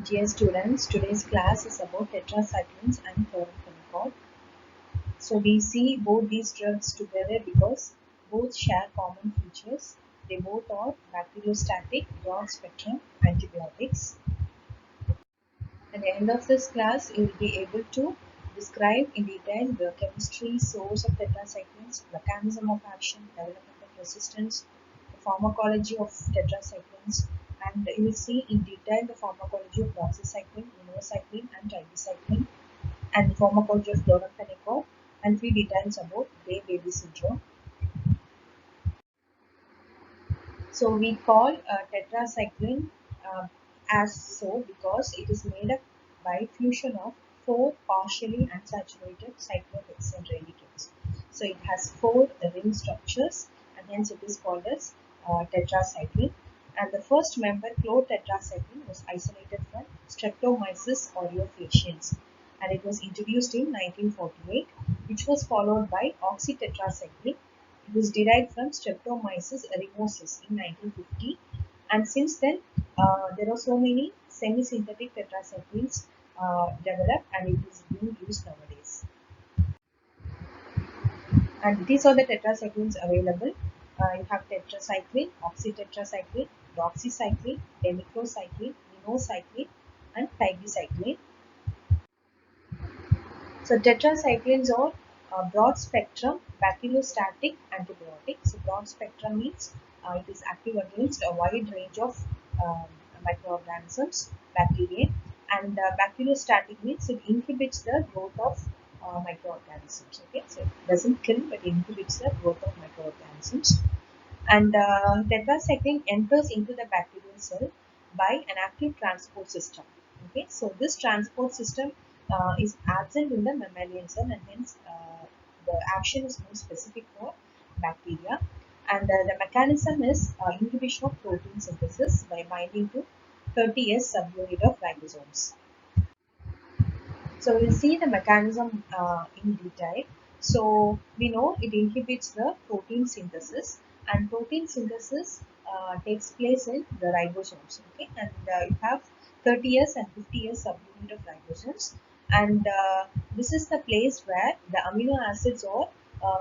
Dear students, today's class is about tetracyclines and chloramphenicol. So we see both these drugs together because both share common features. They both are bacteriostatic broad spectrum antibiotics. At the end of this class, you will be able to describe in detail the chemistry, source of tetracyclines, mechanism of action, development of resistance, the pharmacology of tetracyclines, and you will see in detail the pharmacology of doxycycline, minocycline, and tricycline, and the pharmacology of chloramphenicol, and few details about gray baby syndrome. So we call tetracycline uh, as so because it is made up by fusion of four partially unsaturated cyclohexane radicates. So it has four ring structures and hence it is called as tetracycline. And the first member, chlortetracycline, was isolated from Streptomyces aureofaciens and it was introduced in 1948, which was followed by oxytetracycline. It was derived from Streptomyces erymosis in 1950, and since then there are so many semi-synthetic tetracyclines developed, and it is being used nowadays. And these are the tetracyclines available. You have tetracycline, oxytetracycline, doxycycline, demiclocycline, minocycline, and tigecycline. So tetracyclines are broad spectrum bacteriostatic antibiotics. So broad spectrum means it is active against a wide range of um, microorganisms, bacteria, and bacteriostatic means it inhibits the growth of microorganisms. Okay, so it doesn't kill but it inhibits the growth of microorganisms. And tetracycline enters into the bacterial cell by an active transport system. Okay, so this transport system is absent in the mammalian cell, and hence the action is more specific for bacteria. And the mechanism is inhibition of protein synthesis by binding to 30S subunit of ribosomes. So we'll see the mechanism in detail. So we know it inhibits the protein synthesis, and protein synthesis takes place in the ribosomes. Okay, and you have 30S and 50S subunit of ribosomes, and this is the place where the amino acids are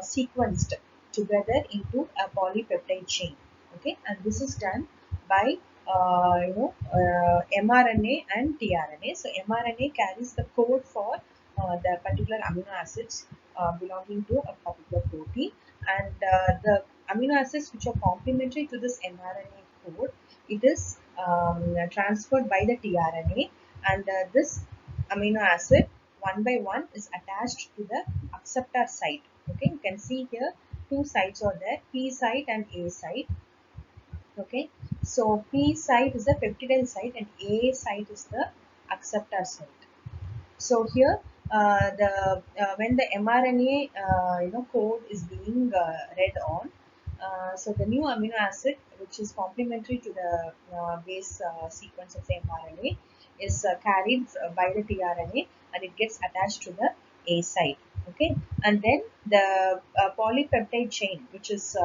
sequenced together into a polypeptide chain. Okay, and this is done by mRNA and tRNA. So mRNA carries the code for the particular amino acids belonging to a particular protein, and the amino acids which are complementary to this mRNA code, it is transferred by the tRNA, and this amino acid one by one is attached to the acceptor site. Okay, you can see here two sites are there, P site and A site. Okay, so P site is the peptidyl site and A site is the acceptor site. So here the when the mRNA code is being read on, so the new amino acid which is complementary to the base sequence of the mRNA is carried by the tRNA, and it gets attached to the A site. Okay, and then the polypeptide chain, which is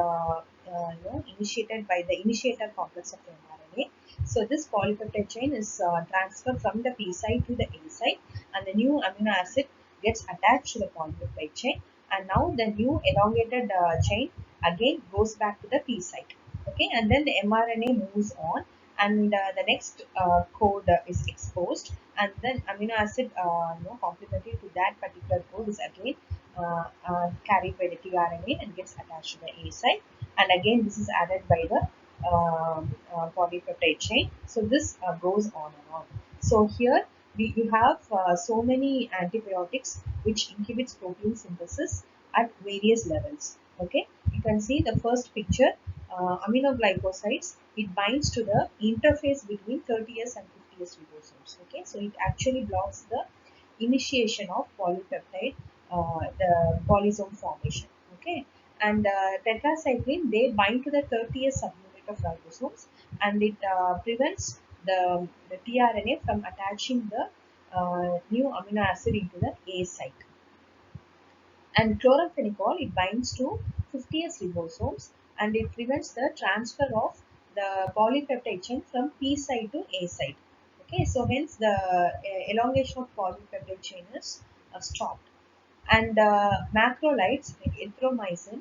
initiated by the initiator complex of the mRNA. So this polypeptide chain is transferred from the P site to the A site, and the new amino acid gets attached to the polypeptide chain, and now the new elongated chain again goes back to the P site. Okay, and then the mRNA moves on, and the next code is exposed, and then amino acid complementary to that particular code is again carried by the tRNA and gets attached to the A site, and again this is added by the polypeptide chain. So this goes on and on. So here you have so many antibiotics which inhibits protein synthesis at various levels. Okay, you can see the first picture, aminoglycosides. It binds to the interface between 30S and 50S ribosomes. Okay, so it actually blocks the initiation of polypeptide, the polysome formation. Okay, and tetracycline, they bind to the 30S subunit of ribosomes, and it prevents the tRNA from attaching the new amino acid into the A site. And chloramphenicol, it binds to 50S ribosomes, and it prevents the transfer of the polypeptide chain from P site to A site. Okay, so hence the elongation of polypeptide chain is stopped. And macrolides like erythromycin,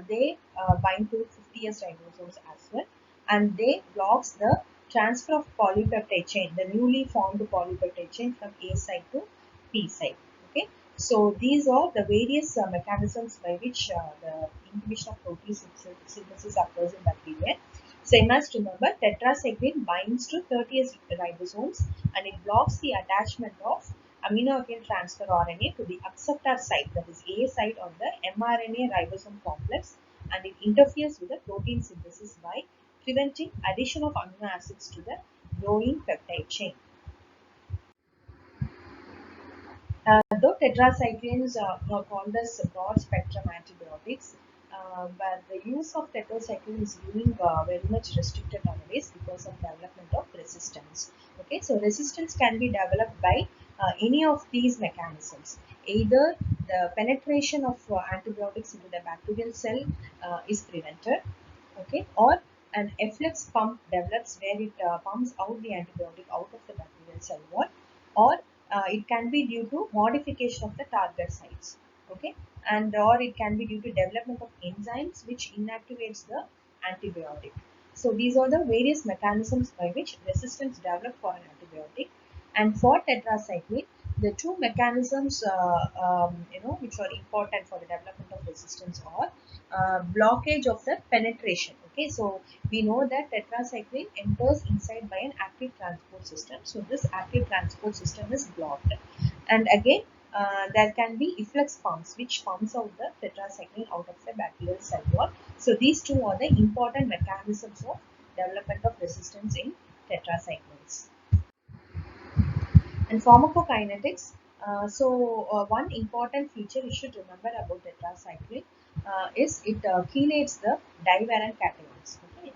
they bind to 50S ribosomes as well, and they blocks the transfer of polypeptide chain, the newly formed polypeptide chain from A site to P site. Okay, so these are the various mechanisms by which the inhibition of protein synthesis occurs in bacteria. So you must remember tetracycline binds to 30S ribosomes and it blocks the attachment of amino acid transfer RNA to the acceptor site, that is A site on the mRNA ribosome complex, and it interferes with the protein synthesis by preventing addition of amino acids to the growing peptide chain. Though tetracyclines are called as broad spectrum antibiotics, but the use of tetracycline is being very much restricted nowadays because of development of resistance. Okay, so resistance can be developed by any of these mechanisms. Either the penetration of antibiotics into the bacterial cell is prevented, okay, or an efflux pump develops where it pumps out the antibiotic out of the bacterial cell wall, or it can be due to modification of the target sites, okay, and or it can be due to development of enzymes which inactivates the antibiotic. So these are the various mechanisms by which resistance develops for an antibiotic. And for tetracycline, the two mechanisms which are important for the development of resistance are blockage of the penetration. Okay, so we know that tetracycline enters inside by an active transport system. So this active transport system is blocked. And again, there can be efflux pumps which pumps out the tetracycline out of the bacterial cell wall. So these two are the important mechanisms of development of resistance in tetracyclines. And pharmacokinetics. One important feature you should remember about tetracycline is it chelates the divalent cations. Okay?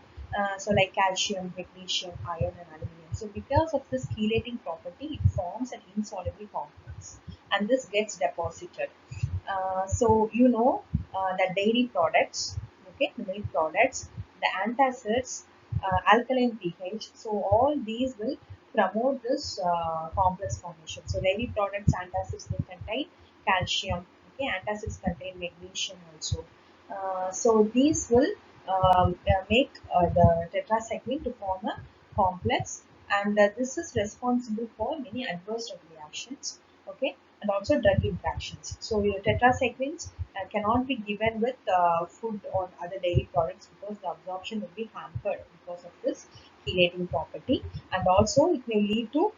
Like calcium, magnesium, iron, and aluminum. So because of this chelating property, it forms an insoluble complex, and this gets deposited. The dairy products, okay, the milk products, the antacids, alkaline pH. So all these will promote this complex formation. So dairy products, antacids will contain calcium. Okay, antacids contain magnesium also. So these will make the tetracycline to form a complex, and this is responsible for many adverse drug reactions. Okay, and also drug interactions. So your tetracyclines cannot be given with food or other dairy products because the absorption will be hampered because of this chelating property, and also it may lead to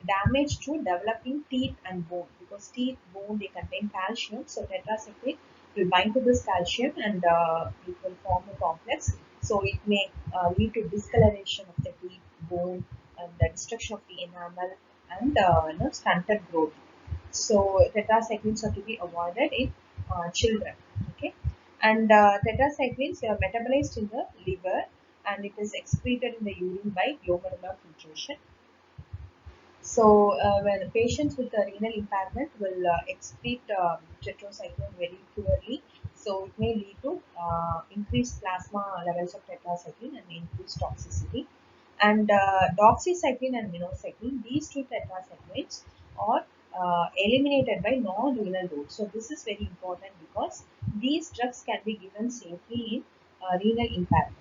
damage to developing teeth and bone, because teeth, bone, they contain calcium. So tetracycline will bind to this calcium and it will form a complex. So it may lead to discoloration of the teeth, bone, and the destruction of the enamel, and stunted growth. So tetracyclines are to be avoided in children. Okay, and tetracyclines are metabolized in the liver, and it is excreted in the urine by glomerular filtration. So when patients with renal impairment will excrete tetracycline very poorly, so it may lead to increased plasma levels of tetracycline and increased toxicity. And doxycycline and minocycline, these two tetracyclines are eliminated by non-renal route. So this is very important because these drugs can be given safely in renal impairment.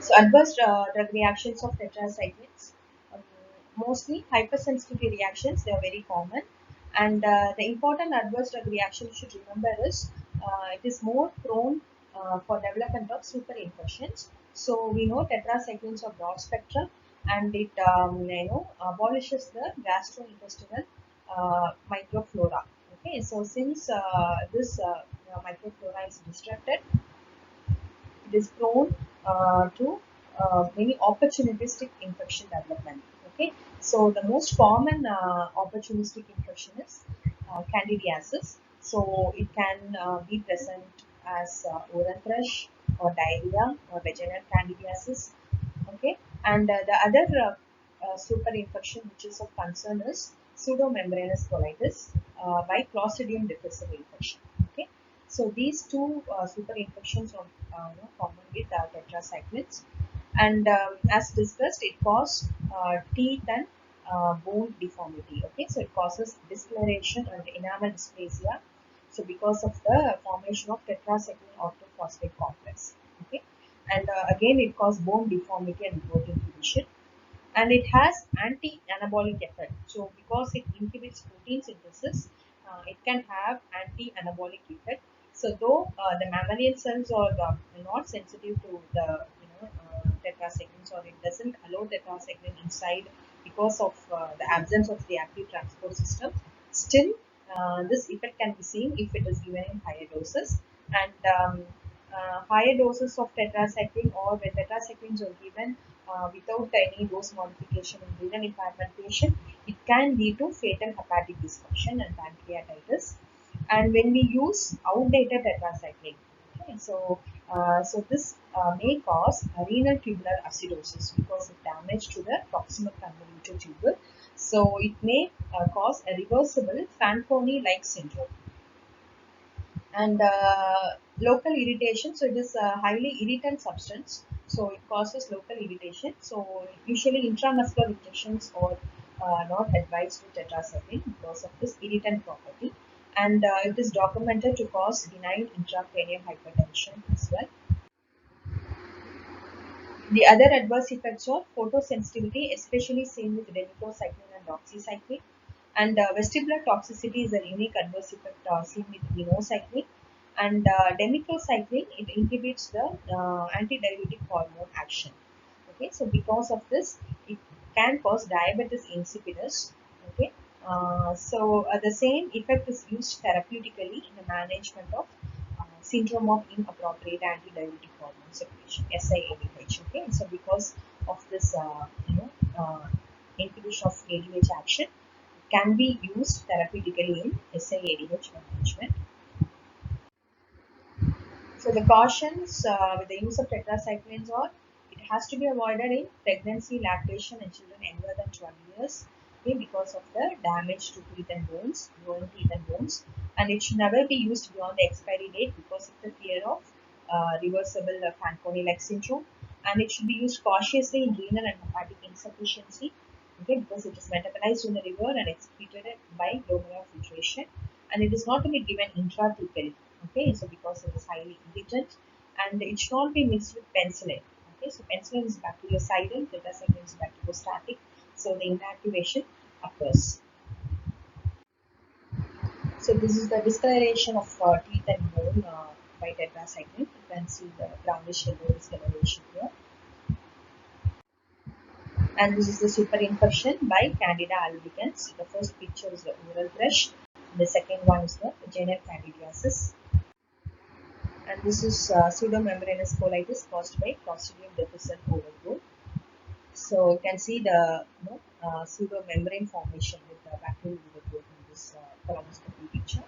So adverse drug reactions of tetracyclines, um, mostly hypersensitivity reactions, they are very common. And the important adverse drug reaction you should remember is it is more prone for development of superinfections. So we know tetracyclines are broad spectrum, and it abolishes the gastrointestinal microflora. Okay, so since this microflora is disrupted, it is prone to many opportunistic infection development. Okay, so the most common opportunistic infection is Candidiasis. So it can be present as oral thrush or diarrhea or vaginal candidiasis. Okay, and the other super infection which is of concern is pseudomembranous colitis by Clostridium difficile infection. Okay, so these two super infections are common with tetracyclines. And as discussed, it causes teeth and bone deformity. Okay, so it causes discoloration and enamel dysplasia. So because of the formation of tetracycline orthophosphate complex. Okay, and again it causes bone deformity and growth inhibition, and it has anti-anabolic effect. So because it inhibits protein synthesis, it can have anti-anabolic effect. So though the mammalian cells are not sensitive to the tetracyclines, or it doesn't allow tetracycline inside because of the absence of the active transport system, still this effect can be seen if it is given in higher doses. And higher doses of tetracycline, or when tetracyclines are given without any dose modification in renal impairment patient, it can lead to fatal hepatic dysfunction and pancreatitis. And when we use outdated tetracycline, okay, so this may cause renal tubular acidosis because of damage to the proximal convoluted tubule. So it may cause a reversible Fanconi-like syndrome. And local irritation, so it is a highly irritant substance, so it causes local irritation. So usually intramuscular injections are not advised with tetracycline because of this irritant property. And it is documented to cause benign intracranial hypertension as well. The other adverse effects are photosensitivity, especially seen with denitrocycline and doxycycline. And vestibular toxicity is a unique adverse effect seen with minocycline. And denitrocycline, it inhibits the antidiuretic hormone action. Okay, so because of this, it can cause diabetes insipidus. Okay, the same effect is used therapeutically in the management of syndrome of inappropriate antidiuretic hormone secretion (SIADH). Okay, so because of this, inhibition of ADH action, can be used therapeutically in SIADH management. So the cautions with the use of tetracyclines are: it has to be avoided in pregnancy, lactation, and children younger than 12 years, okay, because of the damage to teeth and bones, growing teeth and bones, and it should never be used beyond the expiry date because of the fear of reversible Fanconi-like syndrome, and it should be used cautiously in renal and hepatic insufficiency, okay, because it is metabolized in the liver and excreted by glomerular filtration, and it is not to be given intrathecally. Okay, so because it is highly irritant, and it should not be mixed with penicillin. Okay, so penicillin is bactericidal, tetracycline is bacteriostatic, so the inactivation occurs. So this is the discoloration of teeth and bone by tetracycline. You can see the brownish yellow discoloration here. And this is the superinfection by Candida albicans. The first picture is the oral thrush. The second one is the vaginal candidiasis. And this is pseudomembranous colitis caused by Clostridium difficile overgrowth. So you can see the pseudomembrane formation with the bacterial overgrowth in this colonoscopy picture.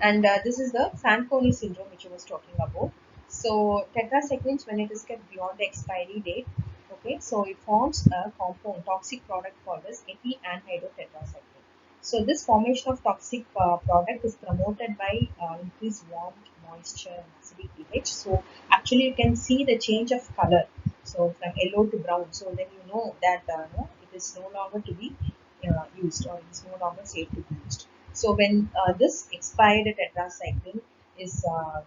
And this is the Fanconi syndrome which I was talking about. So tetracyclines, when it is kept beyond the expiry date, okay, so it forms a compound, toxic product called as epi-anhydrotetracycline. So this formation of toxic product is promoted by increased warmth, moisture, and acidic pH. So actually you can see the change of color. So from yellow to brown. So then you know that no, it is no longer to be used, or it is no longer safe to be used. So when this expired tetracycline is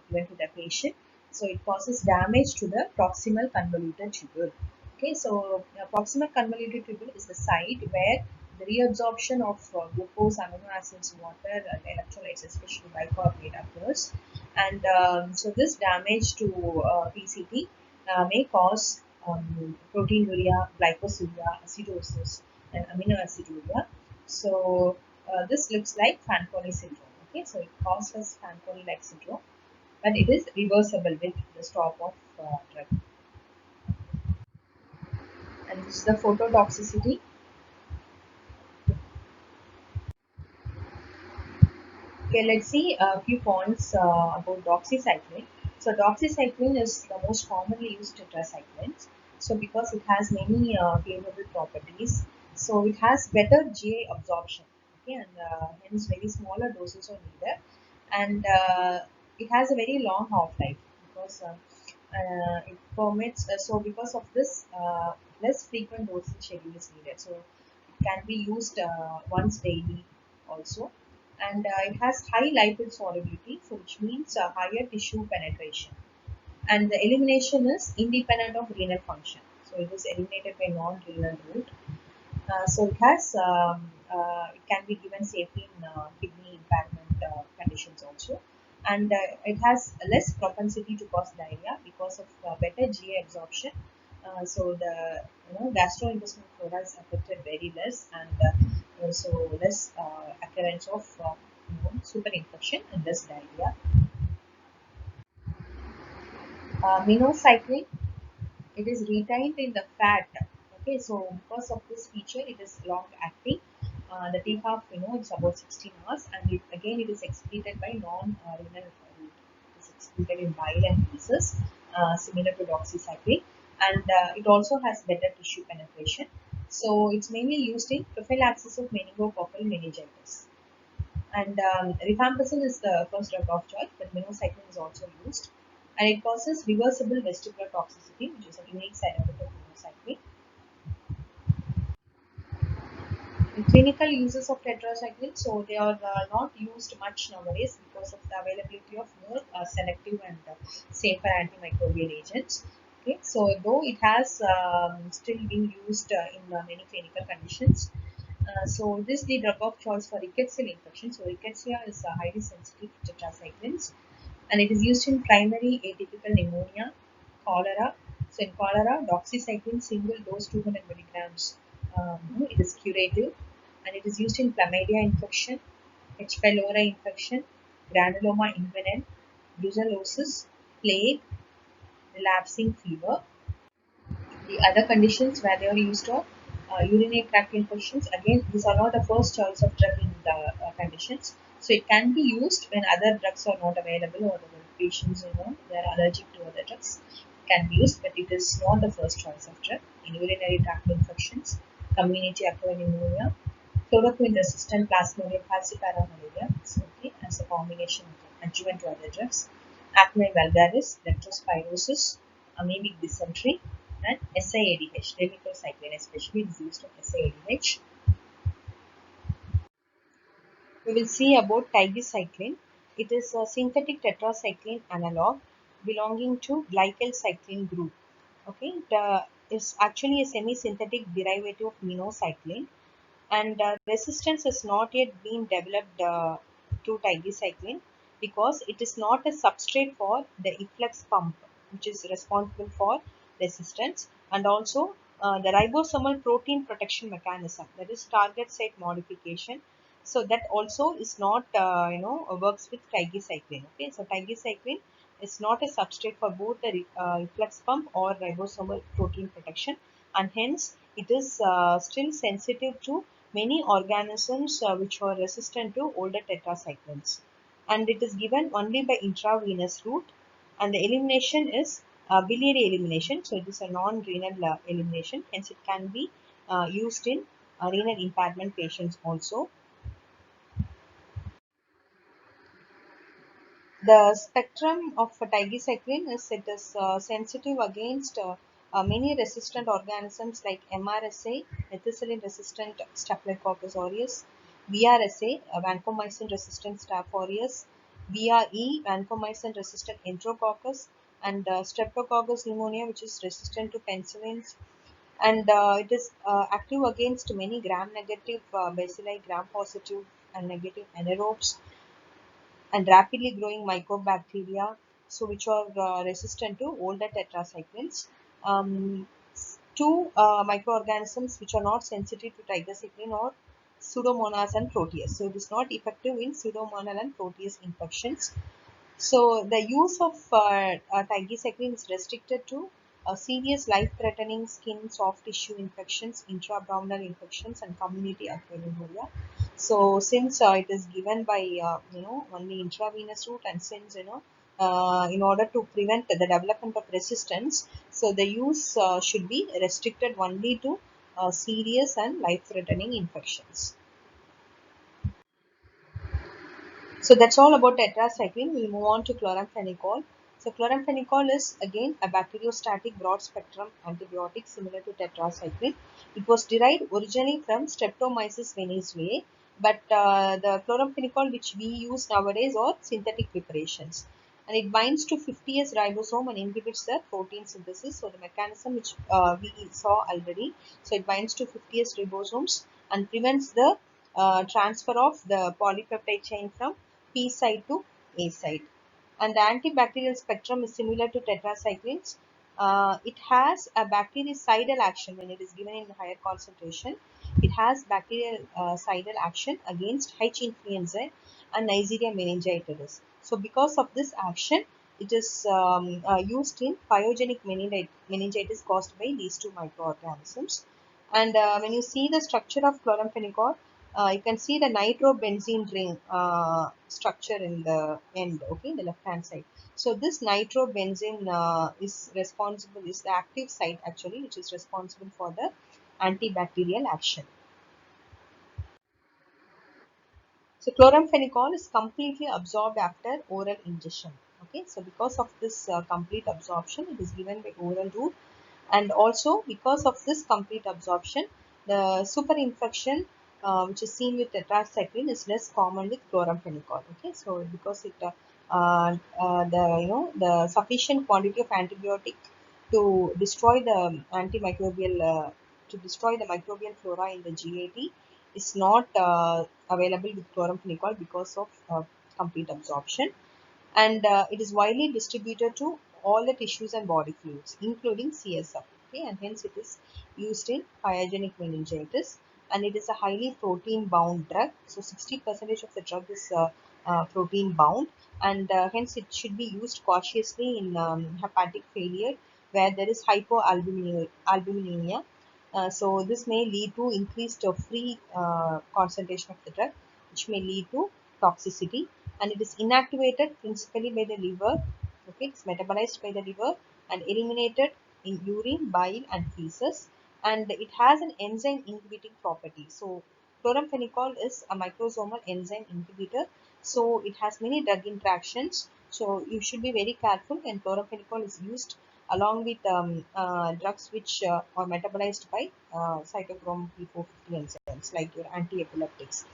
given to the patient, so it causes damage to the proximal convoluted tubule. Okay, so proximal convoluted tubule is the site where the reabsorption of glucose, amino acids, water, and electrolytes, especially bicarbonate, occurs. And so this damage to PCT may cause proteinuria, glycosilia, acidosis, and amino aciduria. So this looks like Fanconi syndrome. Okay, so it causes Fanconi-like syndrome, but it is reversible with the stop of drug. And this is the phototoxicity. Okay, let's see a few points about doxycycline. So doxycycline is the most commonly used tetracyclines. So because it has many favorable properties, so it has better GI absorption. Okay, and hence very smaller doses are needed. And it has a very long half-life because it permits, so because of this, less frequent dosing schedule is needed. So it can be used once daily also. And it has high lipid solubility, so which means higher tissue penetration. And the elimination is independent of renal function. So it is eliminated by non-renal route. So it can be given safely in kidney impairment conditions also, and it has less propensity to cause diarrhea because of better GI absorption. So the gastrointestinal flora is affected very less, and also less occurrence of superinfection and less diarrhea. Minocycline, it is retained in the fat. Okay, so because of this feature, it is long acting. The take-off, it's about 16 hours, and again it is excreted by non-renal route. It is excreted in bile and feces, similar to doxycycline, and it also has better tissue penetration. So it's mainly used in prophylaxis of meningococcal meningitis. And rifampicin is the first drug of choice, but minocycline is also used. And it causes reversible vestibular toxicity, which is a unique side effect of minocycline. In clinical uses of tetracycline, so they are not used much nowadays because of the availability of more selective and safer antimicrobial agents. Okay, so though it has still been used in many clinical conditions, so this is the drug of choice for rickettsial infection. So rickettsia is highly sensitive to tetracyclines, and it is used in primary atypical pneumonia, cholera. So in cholera, doxycycline single dose 200 milligrams. It is curative, and it is used in chlamydia infection, H. pylori infection, granuloma inguinal, brucellosis, plague, relapsing fever. The other conditions where they are used are urinary tract infections. Again, these are not the first choice of drug in the conditions. So it can be used when other drugs are not available, or the patients they are allergic to other drugs. It can be used, but it is not the first choice of drug in urinary tract infections, community acquired pneumonia, chloroquine resistant plasmodium falciparum malaria. So, okay, as a combination of adjuvant to other drugs, acne vulgaris, leptospirosis, amoebic dysentery, and SIADH, ribitlocycline, especially is used of SIADH. We will see about tigecycline. It is a synthetic tetracycline analog belonging to glycyl cycline group. Okay, it is actually a semi-synthetic derivative of minocycline, and resistance has not yet been developed to tigecycline because it is not a substrate for the efflux pump, which is responsible for resistance, and also the ribosomal protein protection mechanism, that is target site modification. So that also is not works with tigecycline. Okay, so tigecycline is not a substrate for both the efflux pump or ribosomal protein protection, and hence it is still sensitive to many organisms which were resistant to older tetracyclines, and it is given only by intravenous route, and the elimination is biliary elimination, so it is a non-renal elimination, hence it can be used in renal impairment patients also. The spectrum of tigecycline is it is sensitive against many resistant organisms like MRSA, methicillin resistant Staphylococcus aureus, VRSA, vancomycin resistant Staph aureus, VRE, vancomycin resistant Enterococcus, and Streptococcus pneumonia, which is resistant to penicillins. And it is active against many gram negative bacilli, gram positive and negative anaerobes, and rapidly growing mycobacteria, so which are resistant to older tetracyclines. Um, Two microorganisms which are not sensitive to tigecycline or Pseudomonas and Proteus. So it is not effective in Pseudomonal and Proteus infections. So the use of tigecycline is restricted to serious life-threatening skin, soft tissue infections, intra-abdominal infections, and community acquired pneumonia. So since it is given by only intravenous route, and since in order to prevent the development of resistance, so the use should be restricted only to serious and life-threatening infections. So that's all about tetracycline. We'll move on to chloramphenicol. So chloramphenicol is again a bacteriostatic broad spectrum antibiotic similar to tetracycline. It was derived originally from Streptomyces veniceae, but the chloramphenicol which we use nowadays are synthetic preparations. And it binds to 50S ribosome and inhibits the protein synthesis. So the mechanism which we saw already. So it binds to 50S ribosomes and prevents the transfer of the polypeptide chain from P side to A side. And the antibacterial spectrum is similar to tetracyclines. It has a bactericidal action when it is given in higher concentration. It has bactericidal action against H. influenzae and Neisseria meningitidis. So because of this action, it is used in pyogenic meningitis caused by these two microorganisms. And when you see the structure of chloramphenicol, you can see the nitrobenzene ring structure in the end, okay, in the left hand side. So this nitrobenzene is the active site actually, which is responsible for the antibacterial action. So chloramphenicol is completely absorbed after oral ingestion. Okay, so because of this complete absorption, it is given by oral route, and also because of this complete absorption, the superinfection which is seen with tetracycline is less common with chloramphenicol. Okay, so because it the the sufficient quantity of antibiotic to destroy the antimicrobial to destroy the microbial flora in the GAT is not available with chloramphenicol because of complete absorption, and it is widely distributed to all the tissues and body fluids, including CSF. Okay, and hence it is used in pyogenic meningitis, and it is a highly protein-bound drug. So 60% of the drug is protein bound, and hence it should be used cautiously in hepatic failure where there is hypoalbuminemia. So this may lead to increased free concentration of the drug, which may lead to toxicity, and it is inactivated principally by the liver. Okay, it's metabolized by the liver and eliminated in urine, bile, and feces, and it has an enzyme inhibiting property. So chloramphenicol is a microsomal enzyme inhibitor, so it has many drug interactions. So you should be very careful when chloramphenicol is used along with drugs which are metabolized by cytochrome P450 enzymes like your anti-epileptics.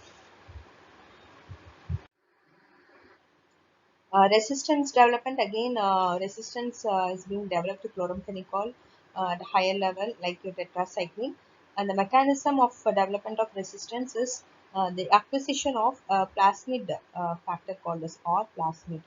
Resistance development, again, resistance is being developed to chloramphenicol at a higher level like your tetracycline, and the mechanism of development of resistance is the acquisition of a plasmid factor called as or plasmid.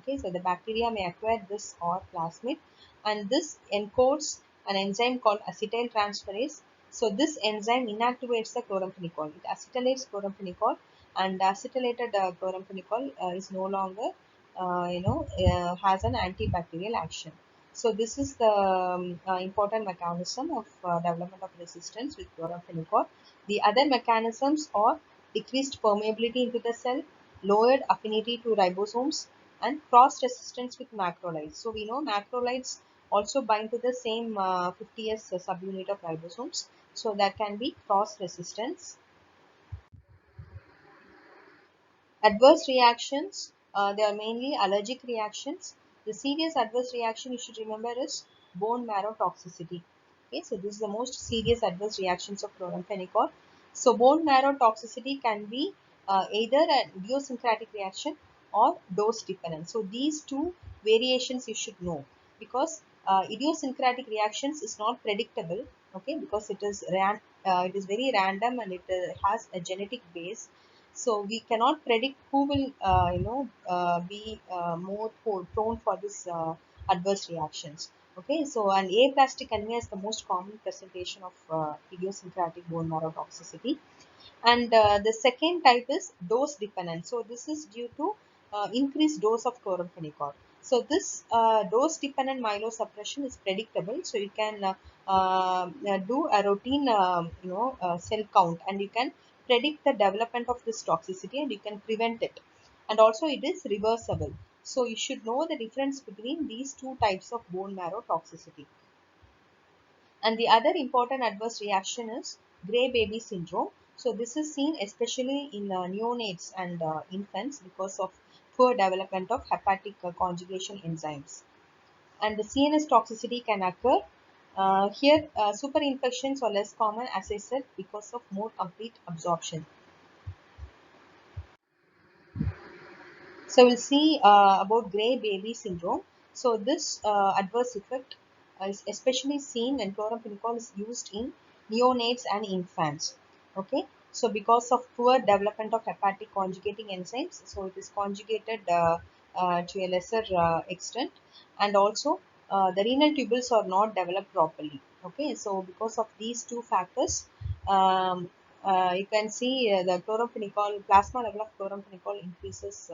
Okay, so the bacteria may acquire this or plasmid, and this encodes an enzyme called acetyl transferase. So this enzyme inactivates the chloramphenicol. It acetylates chloramphenicol, and acetylated chloramphenicol is no longer has an antibacterial action. So this is the important mechanism of development of resistance with chloramphenicol. The other mechanisms are decreased permeability into the cell, lowered affinity to ribosomes, and cross resistance with macrolides. So we know macrolides also bind to the same 50S subunit of ribosomes. So that can be cross resistance. Adverse reactions, they are mainly allergic reactions. The serious adverse reaction you should remember is bone marrow toxicity. Okay, so this is the most serious adverse reactions of chloramphenicol. So bone marrow toxicity can be either an idiosyncratic reaction or dose dependent. So these two variations you should know, because idiosyncratic reactions is not predictable. Okay, because it is very random, and it has a genetic base, so we cannot predict who will be more prone for this adverse reactions. Okay, so an aplastic anemia is the most common presentation of idiosyncratic bone marrow toxicity, and the second type is dose dependent. So this is due to increased dose of chloramphenicol. So this dose dependent myelosuppression is predictable. So you can do a routine cell count, and you can predict the development of this toxicity, and you can prevent it. And also it is reversible. So you should know the difference between these two types of bone marrow toxicity. And the other important adverse reaction is gray baby syndrome. So this is seen especially in neonates and infants because of poor development of hepatic conjugation enzymes. And the CNS toxicity can occur. Here, superinfections are less common, as I said, because of more complete absorption. So we'll see about gray baby syndrome. So this adverse effect is especially seen when chloramphenicol is used in neonates and infants. Okay, so because of poor development of hepatic conjugating enzymes, so it is conjugated to a lesser extent, and also the renal tubules are not developed properly. Okay, so because of these two factors, you can see the chloramphenicol plasma level of chloramphenicol increases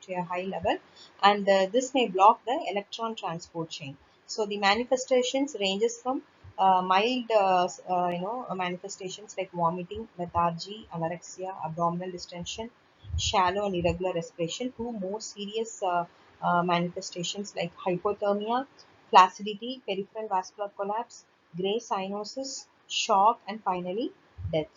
to a high level, and this may block the electron transport chain. So the manifestations ranges from mild manifestations like vomiting, lethargy, anorexia, abdominal distension, shallow and irregular respiration, to more serious manifestations like hypothermia, flaccidity, peripheral vascular collapse, gray cyanosis, shock, and finally death.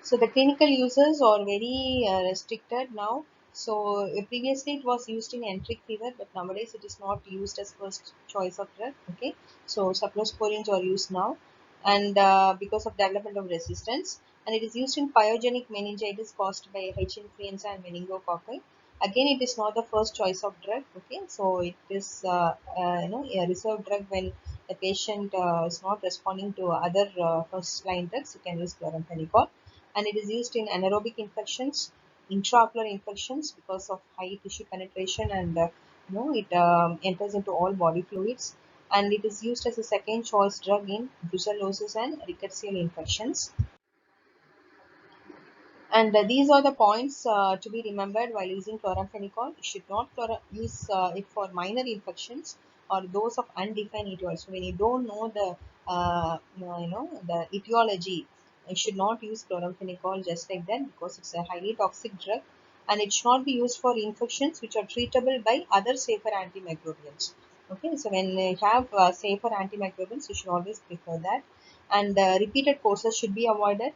So the clinical uses are very restricted now. So previously it was used in enteric fever, but nowadays it is not used as first choice of drug. Okay, so cephalosporins are used now, and because of development of resistance, and it is used in pyogenic meningitis caused by H influenza and meningococci. Again, it is not the first choice of drug. Okay, so it is a reserved drug when the patient is not responding to other first line drugs. You can use chloramphenicol, and it is used in anaerobic infections, intraocular infections because of high tissue penetration, and it enters into all body fluids, and it is used as a second choice drug in brucellosis and rickettsial infections. And these are the points to be remembered while using chloramphenicol. You should not use it for minor infections or those of undefined etiology. So when you don't know the etiology, you should not use chloramphenicol just like that, because it's a highly toxic drug, and it should not be used for infections which are treatable by other safer antimicrobials. Okay, so when you have safer antimicrobials, you should always prefer that, and repeated courses should be avoided,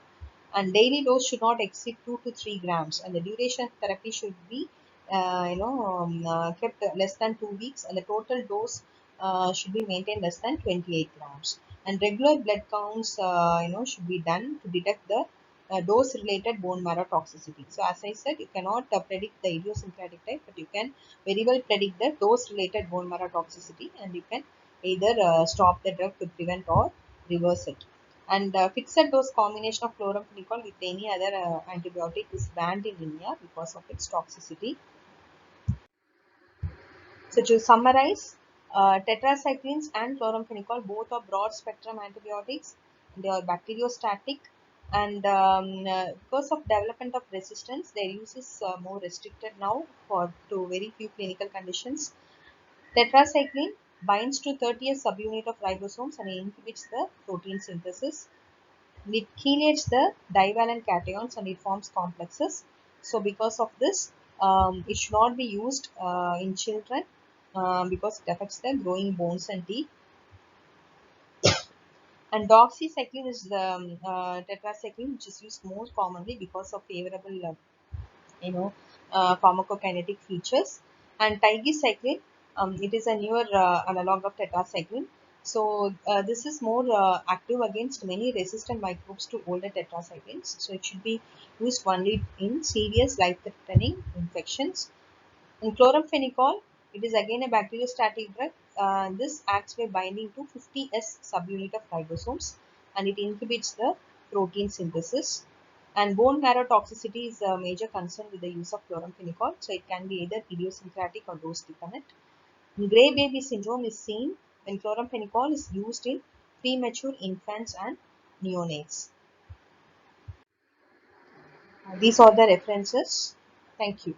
and daily dose should not exceed 2 to 3 grams, and the duration of therapy should be kept less than 2 weeks, and the total dose should be maintained less than 28 grams, and regular blood counts should be done to detect the dose related bone marrow toxicity. So as I said, you cannot predict the idiosyncratic type, but you can very well predict the dose related bone marrow toxicity, and you can either stop the drug to prevent or reverse it. And fixed dose combination of chloramphenicol with any other antibiotic is banned in India because of its toxicity. So to summarize, tetracyclines and chloramphenicol both are broad spectrum antibiotics. They are bacteriostatic, and because of development of resistance, their use is more restricted now for to very few clinical conditions. Tetracycline binds to 30th subunit of ribosomes and inhibits the protein synthesis. It chelates the divalent cations and it forms complexes. So because of this, it should not be used in children because it affects the growing bones and teeth. And doxycycline is the tetracycline which is used most commonly because of favorable pharmacokinetic features. And tigecycline, it is a newer analog of tetracycline. So this is more active against many resistant microbes to older tetracyclines. So it should be used only in serious life-threatening infections. In chloramphenicol, it is again a bacteriostatic drug. This acts by binding to 50S subunit of ribosomes, and it inhibits the protein synthesis. And bone marrow toxicity is a major concern with the use of chloramphenicol. So it can be either idiosyncratic or dose dependent. Gray baby syndrome is seen when chloramphenicol is used in premature infants and neonates. These are the references. Thank you.